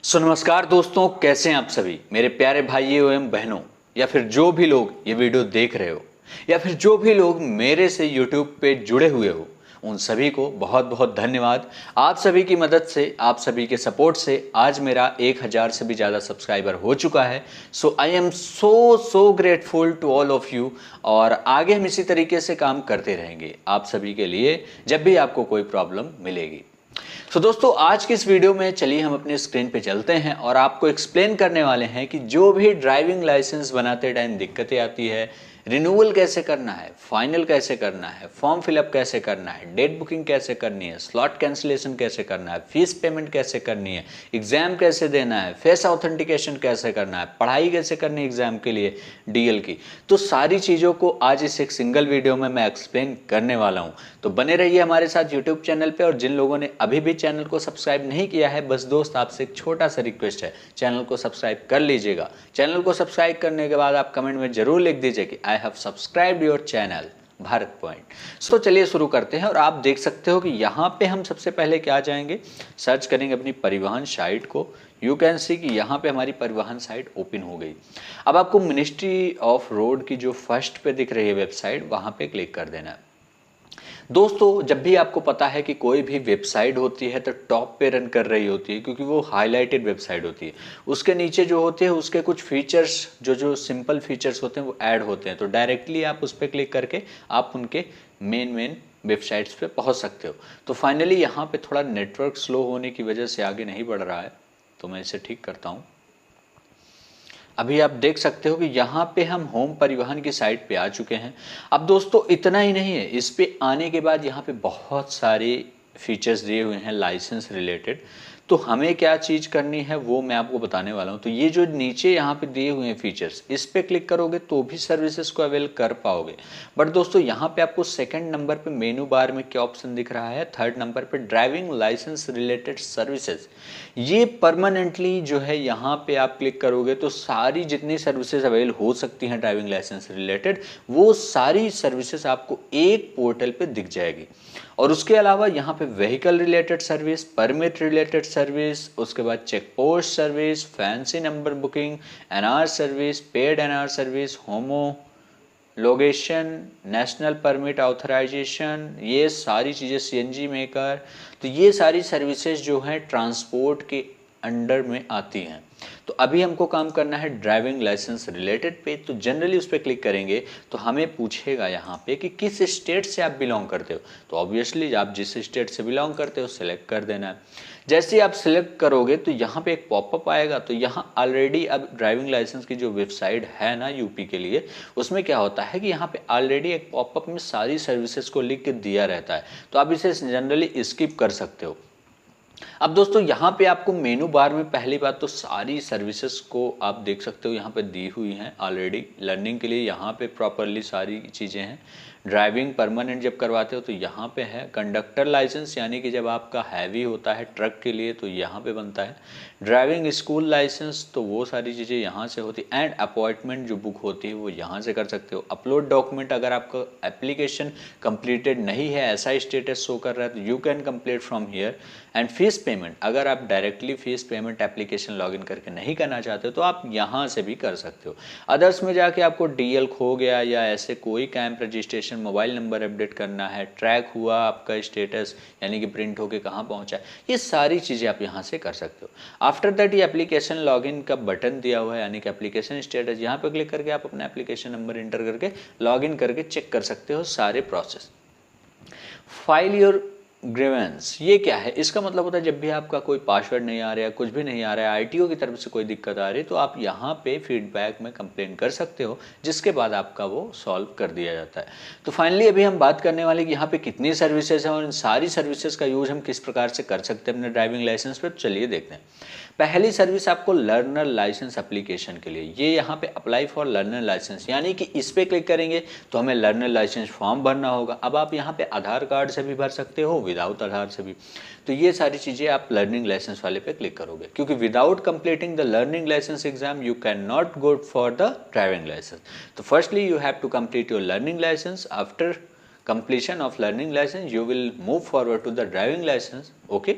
नमस्कार दोस्तों, कैसे हैं आप सभी मेरे प्यारे भाइयों एवं बहनों, या फिर जो भी लोग ये वीडियो देख रहे हो, या फिर जो भी लोग मेरे से YouTube पे जुड़े हुए हो, उन सभी को बहुत बहुत धन्यवाद। आप सभी की मदद से, आप सभी के सपोर्ट से आज मेरा 1000 से भी ज़्यादा सब्सक्राइबर हो चुका है। So I am so grateful to all of you. और आगे हम इसी तरीके से काम करते रहेंगे आप सभी के लिए जब भी आपको कोई प्रॉब्लम मिलेगी। दोस्तों, आज की इस वीडियो में चलिए हम अपने स्क्रीन पे चलते हैं और आपको एक्सप्लेन करने वाले हैं कि जो भी ड्राइविंग लाइसेंस बनाते टाइम दिक्कतें आती है, रिन्यूअल कैसे करना है, फाइनल कैसे करना है, फॉर्म फिलअप कैसे करना है, डेट बुकिंग कैसे करनी है, स्लॉट कैंसिलेशन कैसे करना है, फीस पेमेंट कैसे करनी है, एग्जाम कैसे देना है, फेस ऑथेंटिकेशन कैसे करना है, पढ़ाई कैसे करनी है एग्जाम के लिए डीएल की, तो सारी चीज़ों को आज इस एक सिंगल वीडियो में मैं एक्सप्लेन करने वाला हूँ। तो बने रहिए हमारे साथ यूट्यूब चैनल पे। और जिन लोगों ने अभी भी चैनल को सब्सक्राइब नहीं किया है, बस दोस्त आपसे एक छोटा सा रिक्वेस्ट है, चैनल को सब्सक्राइब कर लीजिएगा। चैनल को सब्सक्राइब करने के बाद आप कमेंट में जरूर लिख दीजिए कि I have subscribed your channel Bharat point. तो चलिए शुरू करते हैं। और आप देख सकते हो कि यहाँ पे हम सबसे पहले क्या जाएंगे, सर्च करेंगे अपनी परिवहन साइट को। यू कैन सी कि यहाँ पे हमारी परिवहन साइट ओपन हो गई। अब आपको मिनिस्ट्री ऑफ रोड की जो फर्स्ट पे दिख रही है वेबसाइट, वहाँ पे क्लिक कर देना है। दोस्तों, जब भी आपको पता है कि कोई भी वेबसाइट होती है तो टॉप पे रन कर रही होती है, क्योंकि वो हाईलाइटेड वेबसाइट होती है। उसके नीचे जो होते हैं उसके कुछ फीचर्स, जो सिंपल फीचर्स होते हैं वो ऐड होते हैं, तो डायरेक्टली आप उस पर क्लिक करके आप उनके मेन वेबसाइट्स पे पहुंच सकते हो। तो फाइनली यहाँ पे थोड़ा नेटवर्क स्लो होने की वजह से आगे नहीं बढ़ रहा है, तो मैं इसे ठीक करता हूँ। अभी आप देख सकते हो कि यहाँ पे हम होम परिवहन की साइट पे आ चुके हैं। अब दोस्तों, इतना ही नहीं है, इस पे आने के बाद यहाँ पे बहुत सारे फीचर्स दिए हुए हैं लाइसेंस रिलेटेड। तो हमें क्या चीज़ करनी है वो मैं आपको बताने वाला हूँ। तो ये जो नीचे यहाँ पे दिए हुए हैं फीचर्स, इस पे क्लिक करोगे तो भी सर्विसेज को अवेल कर पाओगे। बट दोस्तों, यहाँ पे आपको सेकंड नंबर पे मेनू बार में क्या ऑप्शन दिख रहा है, थर्ड नंबर पे ड्राइविंग लाइसेंस रिलेटेड सर्विसेज। ये परमानेंटली जो है यहाँ पे आप क्लिक करोगे तो सारी जितनी सर्विसेज अवेल हो सकती हैं ड्राइविंग लाइसेंस रिलेटेड, वो सारी सर्विसेज आपको एक पोर्टल पे दिख जाएगी। और उसके अलावा यहाँ पे vehicle related service, permit related service, उसके बाद check post service, fancy number booking, NR service, paid NR service, homo location, national permit authorisation, ये सारी चीज़ें, सीएनजी मेकर, तो ये सारी सर्विसेज जो हैं ट्रांसपोर्ट के अंडर में आती हैं। तो अभी हमको काम करना है ड्राइविंग लाइसेंस रिलेटेड पे। तो जनरली उस पर क्लिक करेंगे तो हमें पूछेगा यहाँ पे कि किस स्टेट से आप बिलोंग करते हो। तो ऑब्वियसली आप जिस स्टेट से बिलोंग करते हो सिलेक्ट कर देना है। जैसे ही आप सिलेक्ट करोगे तो यहाँ पे एक पॉपअप आएगा। तो यहाँ ऑलरेडी अब ड्राइविंग लाइसेंस की जो वेबसाइट है ना यूपी के लिए, उसमें क्या होता है कि यहाँ पे ऑलरेडी एक पॉपअप में सारी सर्विसेज को लिख के दिया रहता है, तो आप इसे जनरली स्किप कर सकते हो। अब दोस्तों, यहाँ पे आपको मेनू बार में पहली बात तो सारी सर्विसेज को आप देख सकते हो, यहाँ पे दी हुई हैं ऑलरेडी लर्निंग के लिए। यहाँ पे प्रॉपरली सारी चीज़ें हैं। ड्राइविंग परमानेंट जब करवाते हो तो यहाँ पे है। कंडक्टर लाइसेंस यानी कि जब आपका हैवी होता है ट्रक के लिए तो यहाँ पे बनता है। ड्राइविंग स्कूल लाइसेंस, तो वो सारी चीज़ें यहाँ से होती। एंड अपॉइंटमेंट जो बुक होती है वो यहाँ से कर सकते हो। अपलोड डॉक्यूमेंट, अगर आपका एप्लीकेशन कंप्लीटेड नहीं है, ऐसा स्टेटस शो कर रहा है, तो you can complete from here. And fees payment, अगर आप directly fees payment application login करके नहीं करना चाहते हो तो आप यहाँ से भी कर सकते हो। अदर्स में जाके आपको डीएल खो गया या ऐसे कोई camp registration, mobile number update करना है, ट्रैक हुआ आपका स्टेटस यानी कि प्रिंट होके कहाँ पहुँचा है, ये सारी चीज़ें आप यहाँ से कर सकते हो। आफ्टर दैट ये एप्लीकेशन लॉगिन का बटन दिया हुआ है यानी कि एप्लीकेशन स्टेटस, यहाँ पर क्लिक करके आप अपना एप्लीकेशन नंबर इंटर करके लॉगिन करके चेक कर सकते हो सारे प्रोसेस। फाइल योर ग्रीवेंस, ये क्या है? इसका मतलब होता है जब भी आपका कोई पासवर्ड नहीं आ रहा है, कुछ भी नहीं आ रहा है, आईटीओ की तरफ से कोई दिक्कत आ रही है, तो आप यहाँ पे फीडबैक में कंप्लेन कर सकते हो, जिसके बाद आपका वो सॉल्व कर दिया जाता है। तो फाइनली अभी हम बात करने वाले कि यहाँ पे कितनी सर्विसेज हैं और इन सारी सर्विसेज का यूज हम किस प्रकार से कर सकते हैं अपने ड्राइविंग लाइसेंस पर। चलिए देखते हैं। पहली सर्विस आपको लर्नर लाइसेंस एप्लीकेशन के लिए, ये यहाँ पे अप्लाई फॉर लर्नर लाइसेंस, यानी कि इस पे क्लिक करेंगे तो हमें लर्नर लाइसेंस फॉर्म भरना होगा। अब आप यहाँ पे आधार कार्ड से भी भर सकते हो, विदाउट आधार से भी। तो ये सारी चीज़ें आप लर्निंग लाइसेंस वाले पे क्लिक करोगे, क्योंकि without completing the learning licence exam you can not go for the driving licence. तो firstly you have to complete your learning licence. After completion of learning license you will move forward to the driving license. Okay,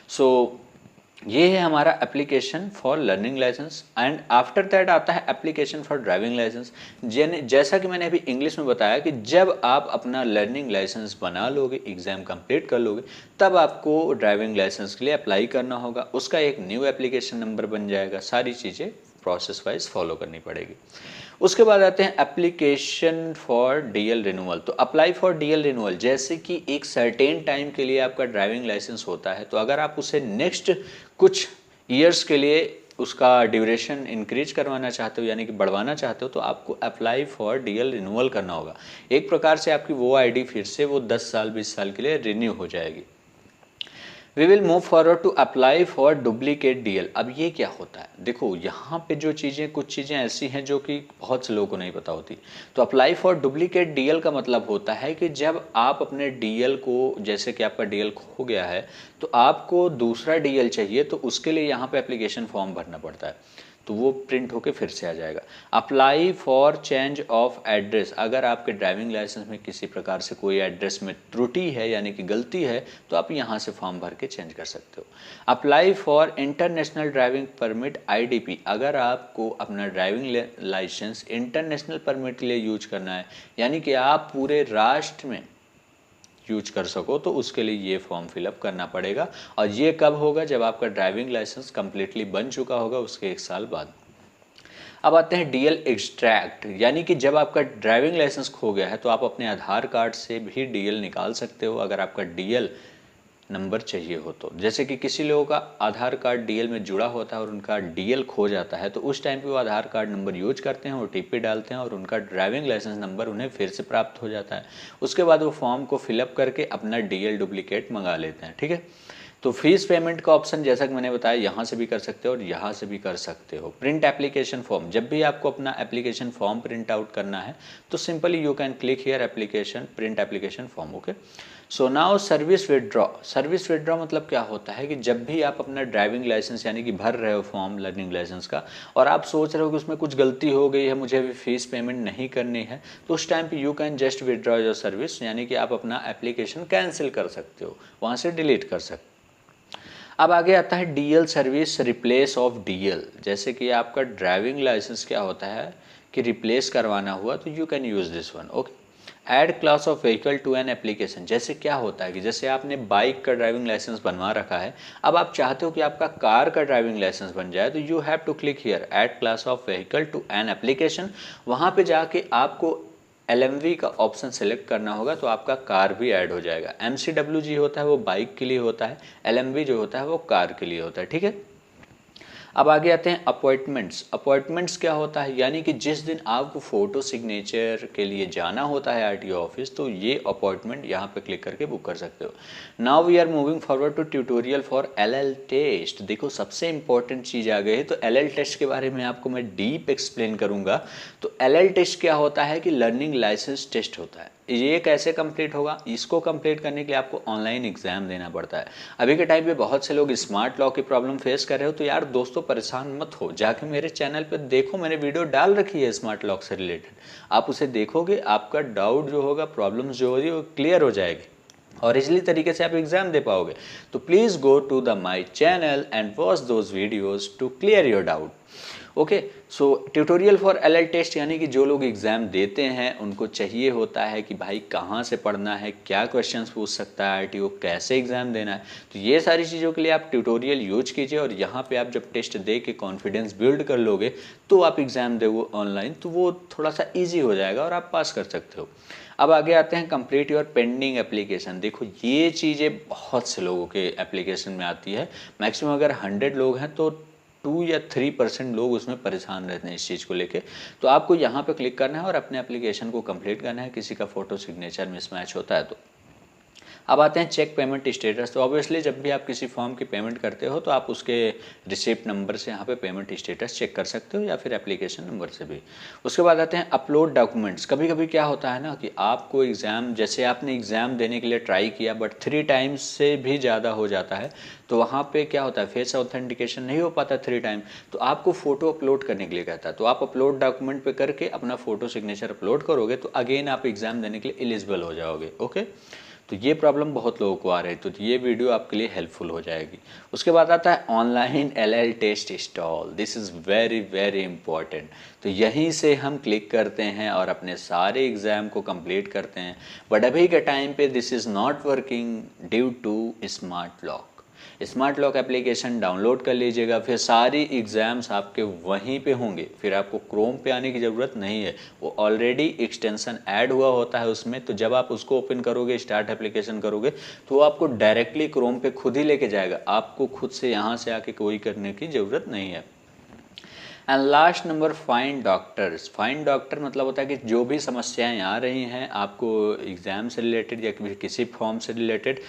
so ये है हमारा application for learning license and after that आता है application for driving licence. जैसा कि मैंने अभी English में बताया कि जब आप अपना लर्निंग लाइसेंस बना लोगे, एग्जाम कंप्लीट कर लोगे, तब आपको ड्राइविंग लाइसेंस के लिए अप्लाई करना होगा। उसका एक न्यू एप्लीकेशन नंबर बन जाएगा, सारी चीज़ें प्रोसेस वाइज फॉलो करनी पड़ेगी। उसके बाद आते हैं एप्लीकेशन फॉर डीएल रिन्यूअल। तो अप्लाई फॉर डीएल रिन्यूअल, जैसे कि एक सर्टेन टाइम के लिए आपका ड्राइविंग लाइसेंस होता है, तो अगर आप उसे नेक्स्ट कुछ ईयर्स के लिए उसका ड्यूरेशन इंक्रीज करवाना चाहते हो, यानी कि बढ़वाना चाहते हो, तो आपको अप्लाई फॉर डीएल रिन्यूअल करना होगा। एक प्रकार से आपकी वो आईडी फिर से वो 10 साल 20 साल के लिए रिन्यू हो जाएगी। We will move forward to apply for duplicate DL. अब ये क्या होता है, देखो यहाँ पे जो चीज़ें, कुछ चीज़ें ऐसी हैं जो कि बहुत से लोगों को नहीं पता होती। तो अप्लाई फॉर डुप्लीकेट डीएल का मतलब होता है कि जब आप अपने डीएल को, जैसे कि आपका डीएल खो गया है तो आपको दूसरा डीएल चाहिए, तो उसके लिए यहाँ पे एप्लीकेशन फॉर्म भरना पड़ता है, तो वो प्रिंट होके फिर से आ जाएगा। Apply for change of address, अगर आपके ड्राइविंग लाइसेंस में किसी प्रकार से कोई एड्रेस में त्रुटि है यानी कि गलती है, तो आप यहाँ से फॉर्म भर के चेंज कर सकते हो। Apply for international driving permit IDP, अगर आपको अपना ड्राइविंग लाइसेंस इंटरनेशनल परमिट के लिए यूज करना है, यानी कि आप पूरे राष्ट्र में यूज कर सको, तो उसके लिए ये फॉर्म फिलअप करना पड़ेगा। और ये कब होगा, जब आपका ड्राइविंग लाइसेंस कम्प्लीटली बन चुका होगा, उसके 1 साल बाद। अब आते हैं डीएल एक्सट्रैक्ट, यानी कि जब आपका ड्राइविंग लाइसेंस खो गया है तो आप अपने आधार कार्ड से भी डीएल निकाल सकते हो, अगर आपका डीएल नंबर चाहिए हो तो। जैसे कि किसी लोगों का आधार कार्ड डीएल में जुड़ा होता है और उनका डीएल खो जाता है, तो उस टाइम पे वो आधार कार्ड नंबर यूज करते हैं, ओटीपी डालते हैं और उनका ड्राइविंग लाइसेंस नंबर उन्हें फिर से प्राप्त हो जाता है। उसके बाद वो फॉर्म को फिलअप करके अपना डीएल डुप्लीकेट मंगा लेते हैं, ठीक है। तो फीस पेमेंट का ऑप्शन जैसा कि मैंने बताया, यहाँ से भी कर सकते हो और यहाँ से भी कर सकते हो। प्रिंट एप्लीकेशन फॉर्म, जब भी आपको अपना एप्लीकेशन फॉर्म प्रिंट आउट करना है तो simply you can click here application, print application form, okay. So now service withdraw. Service withdraw मतलब क्या होता है कि जब भी आप अपना ड्राइविंग लाइसेंस यानी कि भर रहे हो फॉर्म लर्निंग लाइसेंस का, और आप सोच रहे हो कि उसमें कुछ गलती हो गई है, मुझे अभी फीस पेमेंट नहीं करनी है, तो उस टाइम पे you can just withdraw your service, यानी कि आप अपना एप्लीकेशन कैंसिल कर सकते हो, वहाँ से डिलीट कर सकते हो। अब आगे आता है DL service replace of DL. जैसे कि आपका ड्राइविंग लाइसेंस क्या होता है कि रिप्लेस करवाना हुआ, तो you can use this one, okay. Add class of vehicle to an application, जैसे क्या होता है कि जैसे आपने बाइक का ड्राइविंग लाइसेंस बनवा रखा है, अब आप चाहते हो कि आपका कार का ड्राइविंग लाइसेंस बन जाए, तो you have to click here add class of vehicle to an application. वहाँ पे जाके आपको LMV का ऑप्शन सेलेक्ट करना होगा, तो आपका कार भी ऐड हो जाएगा। MCWG होता है वो बाइक के लिए होता है, LMV जो होता है वो कार के लिए होता है, ठीक है। अब आगे आते हैं अपॉइंटमेंट्स। अपॉइंटमेंट्स क्या होता है, यानी कि जिस दिन आपको फ़ोटो सिग्नेचर के लिए जाना होता है RTO ऑफिस, तो ये अपॉइंटमेंट यहाँ पे क्लिक करके बुक कर सकते हो। Now we are moving forward to tutorial for LL test. देखो सबसे इंपॉर्टेंट चीज़ आ गई है, तो LL टेस्ट के बारे में आपको मैं डीप एक्सप्लेन करूँगा। तो LL टेस्ट क्या होता है कि लर्निंग लाइसेंस टेस्ट होता है। ये कैसे कंप्लीट होगा, इसको कंप्लीट करने के लिए आपको ऑनलाइन एग्जाम देना पड़ता है। अभी के टाइम पे बहुत से लोग स्मार्ट लॉक की प्रॉब्लम फेस कर रहे हो, तो यार दोस्तों परेशान मत हो, जाके मेरे चैनल पे देखो, मैंने वीडियो डाल रखी है स्मार्ट लॉक से रिलेटेड, आप उसे देखोगे, आपका डाउट जो होगा, प्रॉब्लम्स जो होगी वो क्लियर हो जाएगी और इजली तरीके से आप एग्जाम दे पाओगे। तो please go to the my channel and watch those videos to clear your doubt, okay. So tutorial for LL test, यानी कि जो लोग एग्ज़ाम देते हैं उनको चाहिए होता है कि भाई कहाँ से पढ़ना है, क्या क्वेश्चंस पूछ सकता है RTO, कैसे एग्ज़ाम देना है, तो ये सारी चीज़ों के लिए आप ट्यूटोरियल यूज कीजिए। और यहाँ पे आप जब टेस्ट दे के कॉन्फिडेंस बिल्ड कर लोगे, तो आप एग्ज़ाम दोगे ऑनलाइन, तो वो थोड़ा सा ईजी हो जाएगा और आप पास कर सकते हो। अब आगे आते हैं कंप्लीट योर पेंडिंग एप्लीकेशन। देखो ये चीज़ें बहुत से लोगों के एप्लीकेशन में आती है, मैक्सिमम अगर 100 लोग हैं तो 2 या 3% लोग उसमें परेशान रहते हैं इस चीज़ को लेके। तो आपको यहाँ पे क्लिक करना है और अपने एप्लीकेशन को कंप्लीट करना है, किसी का फोटो सिग्नेचर मिसमैच होता है तो। अब आते हैं चेक पेमेंट स्टेटस। तो ऑब्वियसली जब भी आप किसी फॉर्म की पेमेंट करते हो, तो आप उसके रिसिप्ट नंबर से यहाँ पे पेमेंट स्टेटस चेक कर सकते हो, या फिर एप्लीकेशन नंबर से भी। उसके बाद आते हैं अपलोड डॉक्यूमेंट्स। कभी कभी क्या होता है ना कि आपको एग्ज़ाम, जैसे आपने एग्ज़ाम देने के लिए ट्राई किया बट 3 टाइम्स से भी ज़्यादा हो जाता है, तो वहाँ पे क्या होता है, फेस ऑथेंटिकेशन नहीं हो पाता 3 टाइम, तो आपको फ़ोटो अपलोड करने के लिए कहता है। तो आप अपलोड डॉक्यूमेंट पे करके अपना फ़ोटो सिग्नेचर अपलोड करोगे, तो अगेन आप एग्ज़ाम देने के लिए एलिजिबल हो जाओगे, ओके। तो तो ये प्रॉब्लम बहुत लोगों को आ रही है, तो ये वीडियो आपके लिए हेल्पफुल हो जाएगी। उसके बाद आता है online LL test install. This is very very important. तो यहीं से हम क्लिक करते हैं और अपने सारे एग्ज़ाम को कंप्लीट करते हैं। बट अभी के टाइम पे this is not working due to smart lock. Smart lock application download कर लीजिएगा, फिर सारी एग्ज़ाम्स आपके वहीं पे होंगे, फिर आपको क्रोम पे आने की ज़रूरत नहीं है। वो ऑलरेडी एक्सटेंशन ऐड हुआ होता है उसमें, तो जब आप उसको ओपन करोगे, स्टार्ट एप्लीकेशन करोगे, तो वो आपको डायरेक्टली क्रोम पे खुद ही लेके जाएगा। आपको खुद से यहाँ से आके कोई करने की ज़रूरत नहीं है। And last number, find doctors. Find doctor मतलब होता है कि जो भी समस्याएं आ रही हैं आपको एग्ज़ाम से रिलेटेड या किसी फॉर्म से रिलेटेड,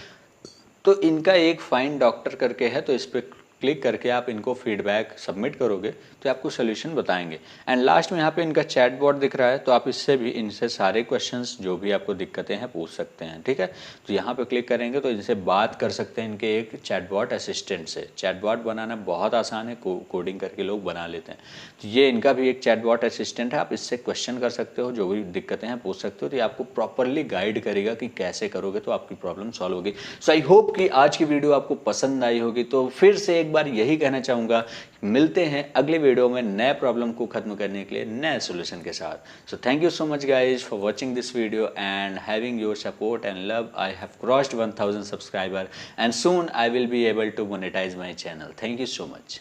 तो इनका एक फाइंड डॉक्टर करके है, तो इस पर क्लिक करके आप इनको फीडबैक सबमिट करोगे तो आपको सोल्यूशन बताएंगे। एंड लास्ट में यहाँ पे इनका चैट बॉट दिख रहा है, तो आप इससे भी इनसे सारे क्वेश्चंस जो भी आपको दिक्कतें हैं पूछ सकते हैं, ठीक है। तो यहाँ पे क्लिक करेंगे तो इनसे बात कर सकते हैं, इनके एक चैट बॉट असिस्टेंट से। चैट बॉट बनाना बहुत आसान है, कोडिंग करके लोग बना लेते हैं। तो ये इनका भी एक चैट बॉट असिस्टेंट है, आप इससे क्वेश्चन कर सकते हो, जो भी दिक्कतें हैं पूछ सकते हो। तो ये आपको प्रॉपरली गाइड करेगा कि कैसे करोगे तो आपकी प्रॉब्लम सॉल्व होगी। सो आई होप कि आज की वीडियो आपको पसंद आई होगी। तो फिर से एक बार यही कहना चाहूँगा, मिलते हैं अगले वीडियो में नए प्रॉब्लम को खत्म करने के लिए नए सॉल्यूशन के साथ। So thank you so much guys for watching this video and having your support and love. I have crossed 1000 subscriber and soon I will be able to monetize my channel. Thank you so much.